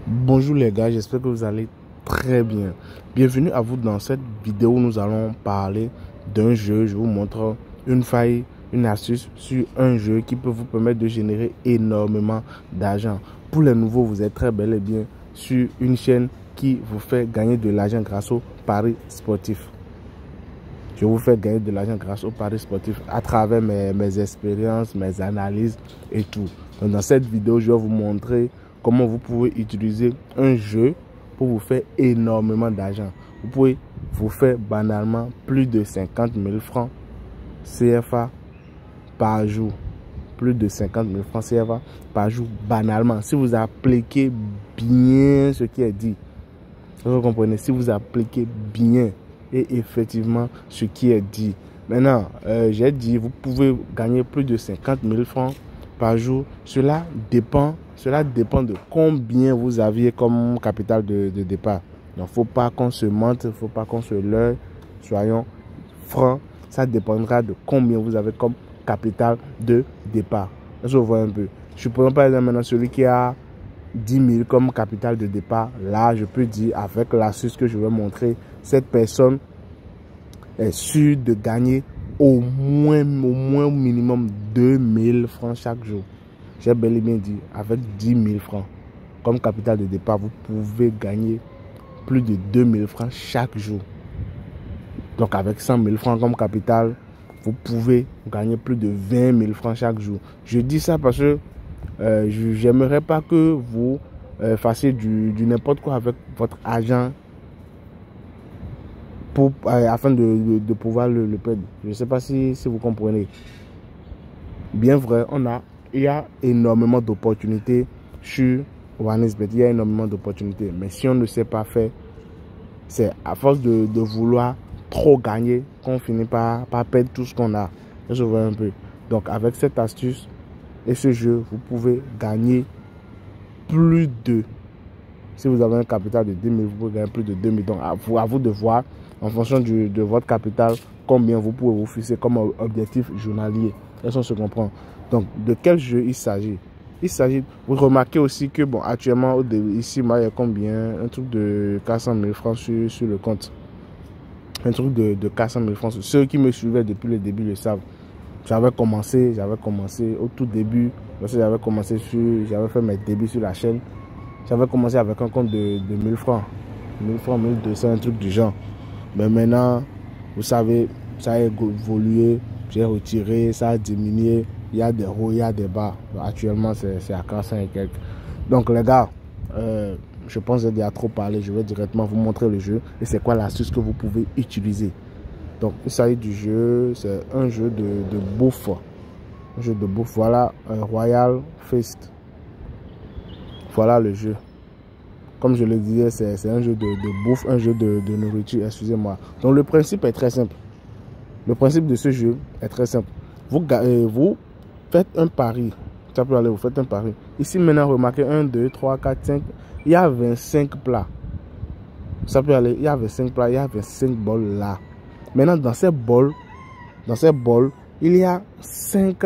Bonjour les gars, j'espère que vous allez très bien. Bienvenue à vous dans cette vidéo où nous allons parler d'un jeu. Je vous montre une faille, une astuce sur un jeu qui peut vous permettre de générer énormément d'argent. Pour les nouveaux, vous êtes très bel et bien sur une chaîne qui vous fait gagner de l'argent grâce au paris sportif. Je vous fais gagner de l'argent grâce au paris sportif à travers mes expériences, mes analyses et tout. Donc dans cette vidéo, je vais vous montrer comment vous pouvez utiliser un jeu pour vous faire énormément d'argent. Vous pouvez vous faire banalement plus de 50 000 francs CFA par jour. Plus de 50 000 francs CFA par jour, banalement. Si vous appliquez bien ce qui est dit. Vous comprenez? Si vous appliquez bien et effectivement ce qui est dit. Maintenant, j'ai dit, vous pouvez gagner plus de 50 000 francs par jour. Cela dépend de combien vous aviez comme capital de départ. Donc, il ne faut pas qu'on se mente, il ne faut pas qu'on se leurre. Soyons francs. Ça dépendra de combien vous avez comme capital de départ. Je vois un peu. Je prends par exemple maintenant celui qui a 10 000 comme capital de départ. Là, je peux dire avec l'astuce que je vais montrer, cette personne est sûre de gagner au minimum 2 000 francs chaque jour. J'ai bel et bien dit, avec 10 000 francs comme capital de départ, vous pouvez gagner plus de 2 000 francs chaque jour. Donc avec 100 000 francs comme capital, vous pouvez gagner plus de 20 000 francs chaque jour. Je dis ça parce que j'aimerais pas que vous fassiez du n'importe quoi avec votre argent afin de pouvoir le perdre. Je ne sais pas si vous comprenez. Bien vrai, il y a énormément d'opportunités sur OneXBet. Il y a énormément d'opportunités. Mais si on ne sait pas faire, c'est à force de vouloir trop gagner qu'on finit par perdre tout ce qu'on a. Je vois un peu. Donc avec cette astuce et ce jeu, vous pouvez gagner plus de... Si vous avez un capital de 10 000, vous pouvez gagner plus de 2 000. Donc à vous de voir en fonction de votre capital combien vous pouvez vous fixer comme objectif journalier. Est-ce qu'on se comprend? Donc de quel jeu il s'agit? Il s'agit, vous remarquez aussi que bon, actuellement ici moi, il y a combien? Un truc de 400 000 francs sur le compte. Un truc de 400 000 francs. Ceux qui me suivaient depuis le début le savent. J'avais commencé au tout début, parce que j'avais fait mes débuts sur la chaîne. J'avais commencé avec un compte de 1000 francs. 1000 francs, 1200, un truc du genre. Mais maintenant, vous savez, ça a évolué. J'ai retiré, ça a diminué. Il y a des hauts, il y a des bas. Actuellement, c'est à 400 et quelques. Donc les gars, je pense que j'ai déjà trop parlé. Je vais directement vous montrer le jeu. Et c'est quoi l'astuce que vous pouvez utiliser. Donc il s'agit du jeu, c'est un jeu de bouffe. Un jeu de bouffe, voilà, un Royal Feast. Voilà le jeu. Comme je le disais, c'est un jeu de bouffe, un jeu de nourriture, excusez-moi. Donc le principe est très simple. Le principe de ce jeu est très simple. Vous faites un pari. Ça peut aller, vous faites un pari. Ici maintenant, remarquez 1, 2, 3, 4, 5. Il y a 25 plats. Ça peut aller, il y a 25 plats, il y a 25 bols là. Maintenant, dans ces bols, il y a 5,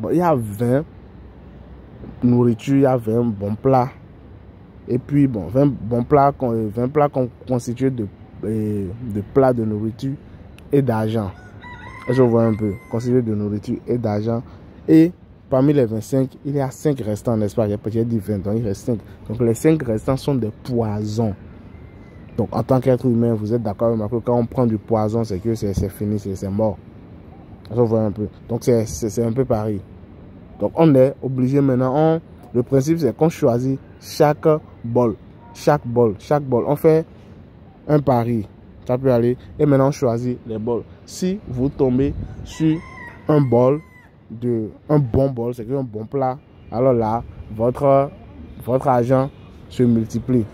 il y a 20 nourritures, il y a 20 bons plats. Et puis, bon, 20 bons plats, 20 plats constitués de plats de nourriture et d'argent. Je vois un peu, constitués de nourriture et d'argent. Et parmi les 25, il y a 5 restants, n'est-ce pas? J'ai dit 20, donc il reste 5. Donc les 5 restants sont des poisons. Donc, en tant qu'être humain, vous êtes d'accord avec moi que quand on prend du poison, c'est que c'est fini, c'est mort. Ça voit un peu. Donc, c'est un peu pareil. Donc, on est obligé maintenant. Le principe, c'est qu'on choisit chaque bol. Chaque bol. On fait un pari. Ça peut aller. Et maintenant, on choisit les bols. Si vous tombez sur un bol, un bon bol, c'est un bon plat, alors là, votre argent se multiplie.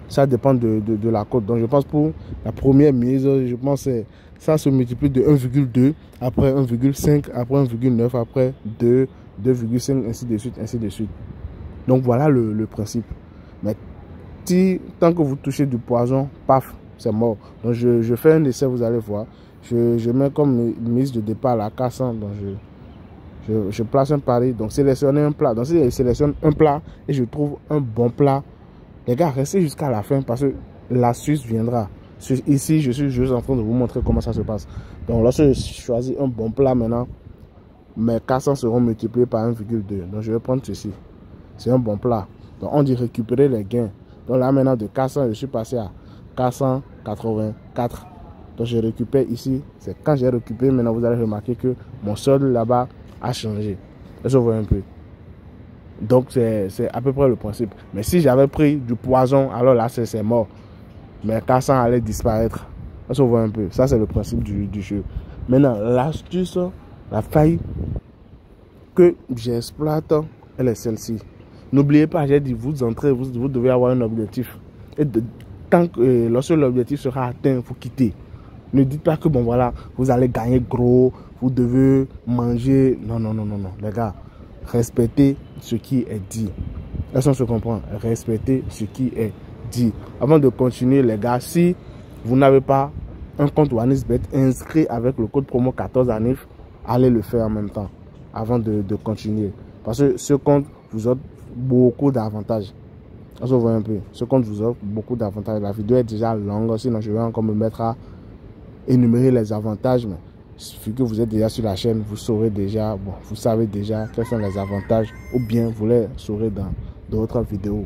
Ça dépend de la cote. Donc, je pense pour la première mise, je pense que ça se multiplie de 1,2, après 1,5, après 1,9, après 2, 2,5, ainsi de suite, ainsi de suite. Donc, voilà le principe. Mais tant que vous touchez du poison, paf, c'est mort. Donc, je fais un essai, vous allez voir. Je mets comme mise de départ à 400. Donc, Je place un pari, donc sélectionnez un plat. Donc si je sélectionne un plat et je trouve un bon plat, les gars, restez jusqu'à la fin parce que l'astuce viendra. Ici, je suis juste en train de vous montrer comment ça se passe. Donc lorsque je choisis un bon plat maintenant, mes 400 seront multipliés par 1,2. Donc je vais prendre ceci. C'est un bon plat. Donc on dit récupérer les gains. Donc là maintenant de 400, je suis passé à 484. Donc je récupère ici. C'est quand j'ai récupéré, maintenant vous allez remarquer que mon solde là-bas a changé. Est-ce que vous voyez un peu? Donc c'est à peu près le principe. Mais si j'avais pris du poison, alors là c'est mort. Mes 400 allaient disparaître. Est-ce que vous voyez un peu? Ça c'est le principe du jeu. Maintenant l'astuce, la faille que j'exploite, elle est celle-ci. N'oubliez pas, j'ai dit, vous entrez, vous devez avoir un objectif. Et lorsque l'objectif sera atteint, il faut quitter. Ne dites pas que bon voilà, vous allez gagner gros, vous devez manger. Non, non, non, non, non. Les gars, respectez ce qui est dit. Est-ce qu'on se comprend? Respectez ce qui est dit. Avant de continuer, les gars, si vous n'avez pas un compte OneXBet inscrit avec le code promo 14ANIF, allez le faire en même temps avant de continuer. Parce que ce compte vous offre beaucoup d'avantages. Vous voyez un peu. Ce compte vous offre beaucoup d'avantages. La vidéo est déjà longue, sinon je vais encore me mettre à énumérer les avantages. Mais il suffit que vous êtes déjà sur la chaîne, vous saurez déjà, bon, vous savez déjà quels sont les avantages, ou bien vous les saurez dans d'autres vidéos.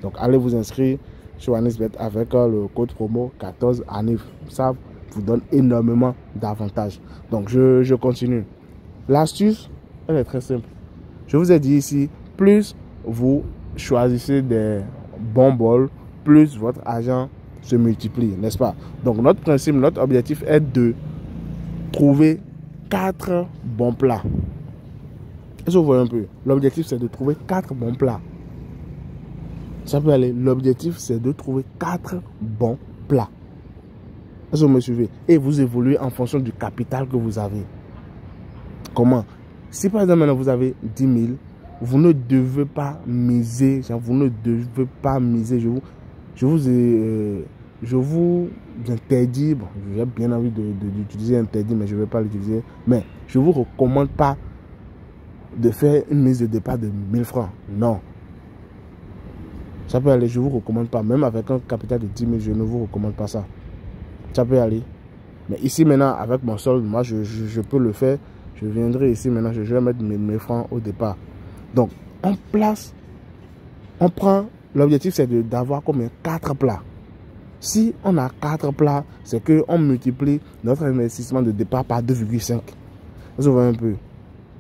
Donc allez vous inscrire sur OneXBet avec le code promo 14ANIF. Ça vous donne énormément d'avantages. Donc je continue. L'astuce, elle est très simple. Je vous ai dit ici, plus vous choisissez des bons bols, plus votre argent se multiplie, n'est-ce pas? Donc notre principe, notre objectif est de trouver 4 bons plats. Est-ce que vous voyez un peu? L'objectif c'est de trouver 4 bons plats. Ça peut aller. L'objectif c'est de trouver 4 bons plats. Est-ce que vous me suivez? Et vous évoluez en fonction du capital que vous avez. Comment? Si par exemple maintenant vous avez 10 000, vous ne devez pas miser, vous ne devez pas miser, je vous interdis, bon, j'ai bien envie d'utiliser interdit, mais je ne vais pas l'utiliser, mais je ne vous recommande pas de faire une mise de départ de 1000 francs, non. Ça peut aller, je ne vous recommande pas, même avec un capital de 10 000, je ne vous recommande pas ça. Ça peut aller. Mais ici maintenant, avec mon solde, moi je peux le faire. Je viendrai ici maintenant, je vais mettre mes 1000 francs au départ. Donc, on prend, l'objectif c'est d'avoir combien? 4 plats. Si on a 4 plats, c'est qu'on multiplie notre investissement de départ par 2,5. Vous voyez un peu.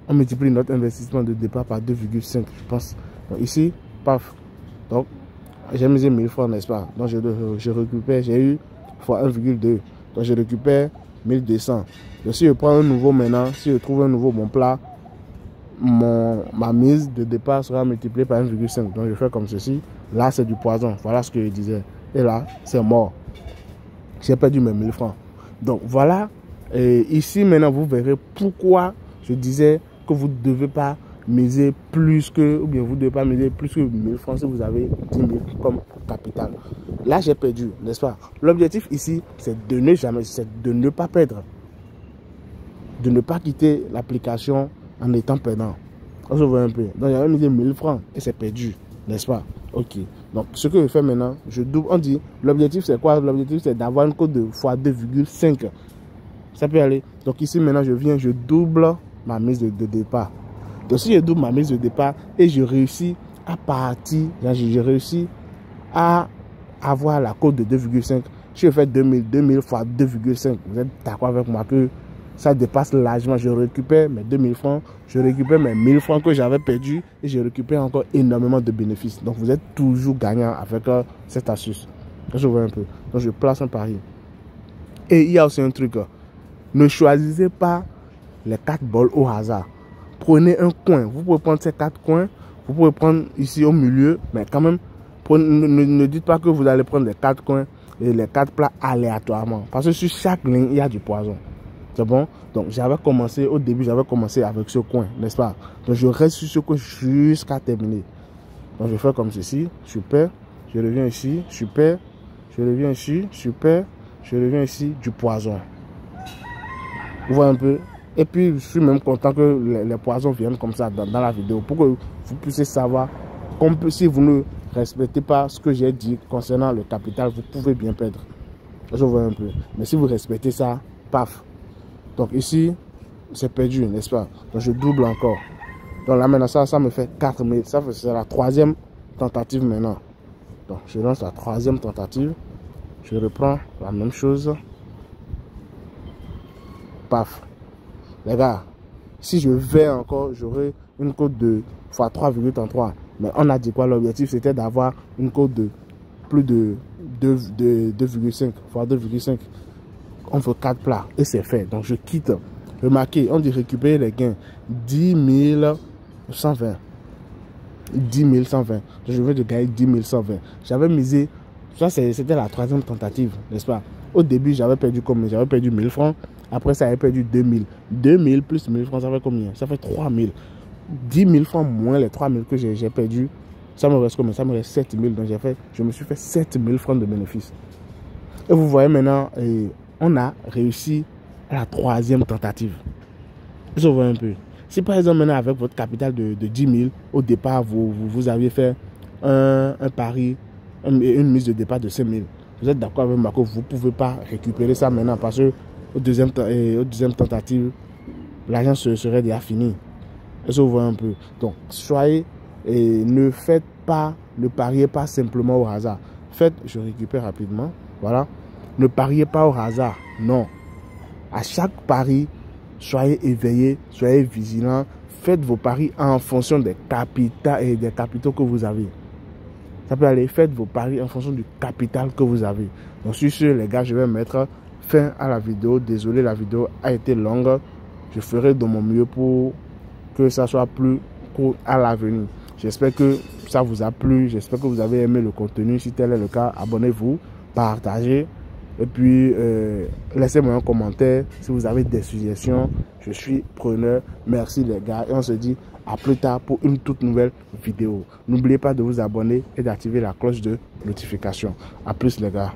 On multiplie notre investissement de départ par 2,5, je pense. Donc, ici, paf. Donc, j'ai misé 1000 francs, n'est-ce pas? Donc, je récupère, j'ai eu fois 1,2. Donc, je récupère 1200. Donc, si je prends un nouveau maintenant, si je trouve un nouveau bon plat, ma mise de départ sera multipliée par 1,5. Donc je fais comme ceci. Là c'est du poison. Voilà ce que je disais. Et là c'est mort. J'ai perdu mes 1000 francs. Donc voilà. Et ici maintenant vous verrez pourquoi je disais que vous ne devez pas miser plus que, ou bien vous ne devez pas miser plus que 1000 francs si vous avez 10 000 comme capital. Là j'ai perdu, n'est-ce pas? L'objectif ici c'est de ne pas perdre. De ne pas quitter l'application en étant perdant. On se voit un peu. Donc, j'avais mis 1000 francs et c'est perdu, n'est-ce pas? Ok. Donc, ce que je fais maintenant, je double. On dit, l'objectif c'est quoi? L'objectif c'est d'avoir une cote de fois 2,5. Ça peut aller. Donc, ici maintenant, je double ma mise de départ. Donc, si je double ma mise de départ et je réussis à partir, j'ai réussi à avoir la cote de 2,5. Si je fais 2000 fois 2,5, vous êtes d'accord avec moi que ça dépasse largement. Je récupère mes 2000 francs, je récupère mes 1000 francs que j'avais perdus et je récupère encore énormément de bénéfices. Donc vous êtes toujours gagnant avec cette astuce. Je vois un peu. Donc je place un pari. Et il y a aussi un truc. Ne choisissez pas les 4 bols au hasard. Prenez un coin. Vous pouvez prendre ces 4 coins. Vous pouvez prendre ici au milieu. Mais quand même, ne dites pas que vous allez prendre les 4 coins et les 4 plats aléatoirement. Parce que sur chaque ligne, il y a du poison. C'est bon? Donc j'avais commencé, au début j'avais commencé avec ce coin, n'est-ce pas? Donc je reste sur ce coin jusqu'à terminer. Donc je fais comme ceci, super, je reviens ici, super, je reviens ici, super, je reviens ici, du poison. Vous voyez un peu? Et puis, je suis même content que les poisons viennent comme ça dans la vidéo pour que vous puissiez savoir si vous ne respectez pas ce que j'ai dit concernant le capital, vous pouvez bien perdre. Je vois un peu. Mais si vous respectez ça, paf. Donc ici, c'est perdu, n'est-ce pas? Donc je double encore. Donc là maintenant, ça me fait 4000. Ça c'est la troisième tentative maintenant. Donc je lance la troisième tentative. Je reprends la même chose. Paf. Les gars, si je vais encore, j'aurai une cote de x3,33. Mais on a dit quoi? L'objectif c'était d'avoir une cote de plus de 2,5 x 2,5. On fait 4 plats et c'est fait. Donc je quitte. Remarquez, on dit récupérer les gains. 10 120. 10 120. Donc je vais de gagner 10 120. J'avais misé. Ça c'était la troisième tentative, n'est-ce pas? Au début, j'avais perdu combien? J'avais perdu 1000 francs. Après ça, j'avais perdu 2000. 2000 plus 1000 francs, ça fait combien? Ça fait 3000. 10 000 francs moins les 3000 que j'ai perdu. Ça me reste combien? Ça me reste 7000. Donc je me suis fait 7000 francs de bénéfice. Et vous voyez maintenant, on a réussi à la troisième tentative. Je vois un peu. Si par exemple maintenant avec votre capital de 10 000, au départ vous aviez fait un pari, une mise de départ de 5 000. Vous êtes d'accord avec moi que vous ne pouvez pas récupérer ça maintenant parce que au deuxième tentative, l'argent serait déjà fini. Vous voyez un peu. Donc soyez et ne pariez pas simplement au hasard. Faites, je récupère rapidement. Voilà. Ne pariez pas au hasard. Non. À chaque pari, soyez éveillés, soyez vigilants. Faites vos paris en fonction des capitaux que vous avez. Ça peut aller. Faites vos paris en fonction du capital que vous avez. Donc sur ce, les gars, je vais mettre fin à la vidéo. Désolé, la vidéo a été longue. Je ferai de mon mieux pour que ça soit plus court à l'avenir. J'espère que ça vous a plu. J'espère que vous avez aimé le contenu. Si tel est le cas, abonnez-vous, partagez. Et puis, laissez-moi un commentaire si vous avez des suggestions. Je suis preneur. Merci les gars. Et on se dit à plus tard pour une toute nouvelle vidéo. N'oubliez pas de vous abonner et d'activer la cloche de notification. À plus les gars.